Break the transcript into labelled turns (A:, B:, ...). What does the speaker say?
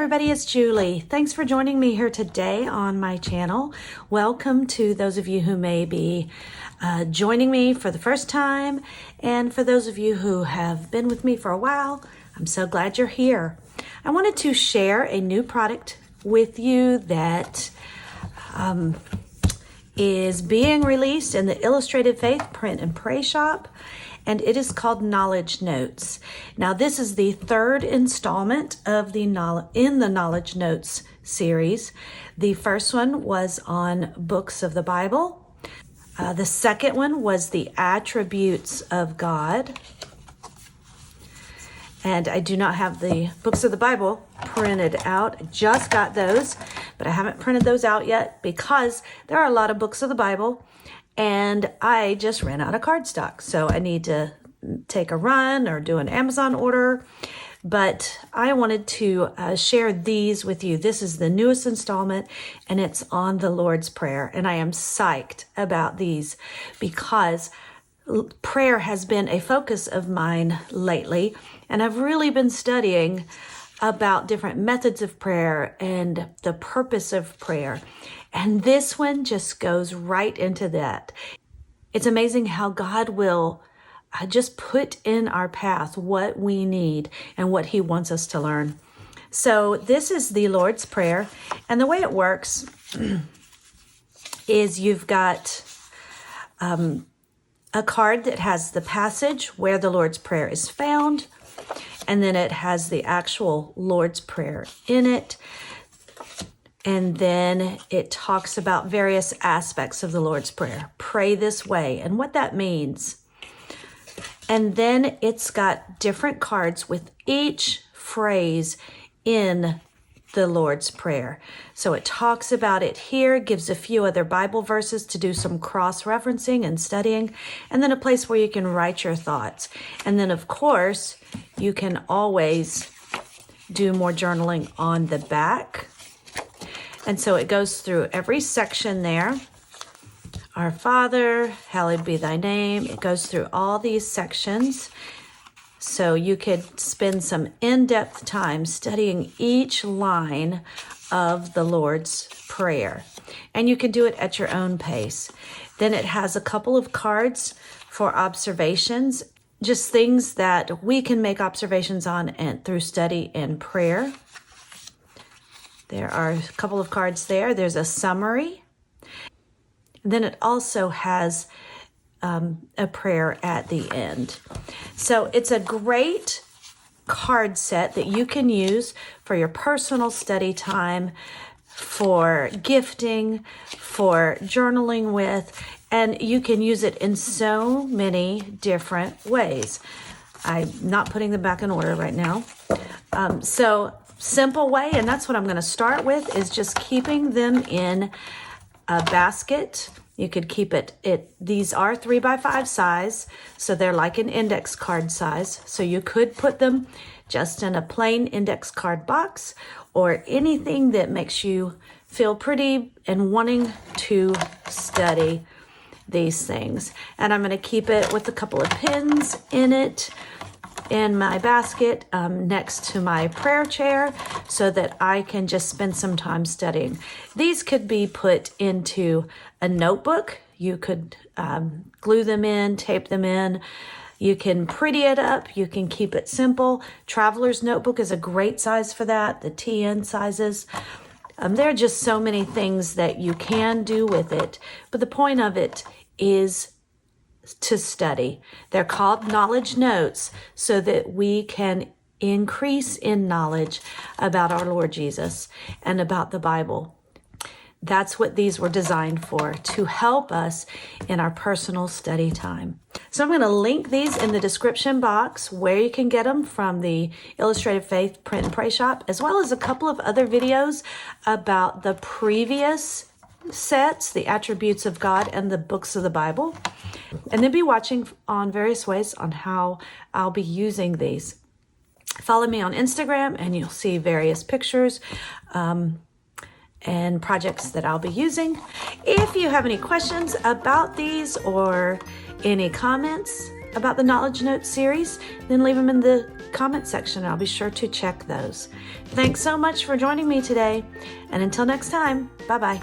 A: everybody, it's Julie. Thanks for joining me here today on my channel. Welcome to those of you who may be joining me for the first time, and for those of you who have been with me for a while, I'm so glad you're here. I wanted to share a new product with you that is being released in the Illustrated Faith Print and Pray shop, and it is called Knowledge Notes. Now, this is the third installment of the Knowledge Notes series. The first one was on books of the Bible. The second one was the attributes of God. And I do not have the books of the Bible printed out. I just got those, but I haven't printed those out yet because there are a lot of books of the Bible and I just ran out of cardstock. So I need to take a run or do an Amazon order. But I wanted to share these with you. This is the newest installment and it's on the Lord's Prayer. And I am psyched about these because prayer has been a focus of mine lately. And I've really been studying about different methods of prayer and the purpose of prayer. And this one just goes right into that. It's amazing how God will just put in our path what we need and what He wants us to learn. So this is the Lord's Prayer. And the way it works is you've got a card that has the passage where the Lord's Prayer is found. And then it has the actual Lord's Prayer in it. And then it talks about various aspects of the Lord's Prayer. Pray this way and what that means. And then it's got different cards with each phrase in the Lord's Prayer. So it talks about it here, gives a few other Bible verses to do some cross-referencing and studying, and then a place where you can write your thoughts. And then, of course, you can always do more journaling on the back. And so it goes through every section there. Our Father, hallowed be thy name. It goes through all these sections. So you could spend some in-depth time studying each line of the Lord's Prayer. And you can do it at your own pace. Then it has a couple of cards for observations, just things that we can make observations on and through study and prayer. There are a couple of cards there. There's a summary. Then it also has a prayer at the end. So it's a great card set that you can use for your personal study time, for gifting, for journaling with, and you can use it in so many different ways. I'm not putting them back in order right now. So simple way, and that's what I'm going to start with, is just keeping them in a basket. You could keep these are 3x5 size, so they're like an index card size. So you could put them just in a plain index card box or anything that makes you feel pretty and wanting to study these things. And I'm going to keep it with a couple of pins in it in my basket next to my prayer chair so that I can just spend some time studying. These could be put into a notebook. You could glue them in, tape them in. You can pretty it up. You can keep it simple. Traveler's notebook is a great size for that, the TN sizes. There are just so many things that you can do with it. But the point of it is to study. They're called knowledge notes so that we can increase in knowledge about our Lord Jesus and about the Bible. That's what these were designed for, to help us in our personal study time. So I'm going to link these in the description box where you can get them from the Illustrated Faith Print and Pray shop, as well as a couple of other videos about the previous sets, the attributes of God and the books of the Bible. And then be watching on various ways on how I'll be using these. Follow me on Instagram and you'll see various pictures and projects that I'll be using. If you have any questions about these or any comments, about the Knowledge Notes series, then leave them in the comment section. I'll be sure to check those. Thanks so much for joining me today. And until next time, bye-bye.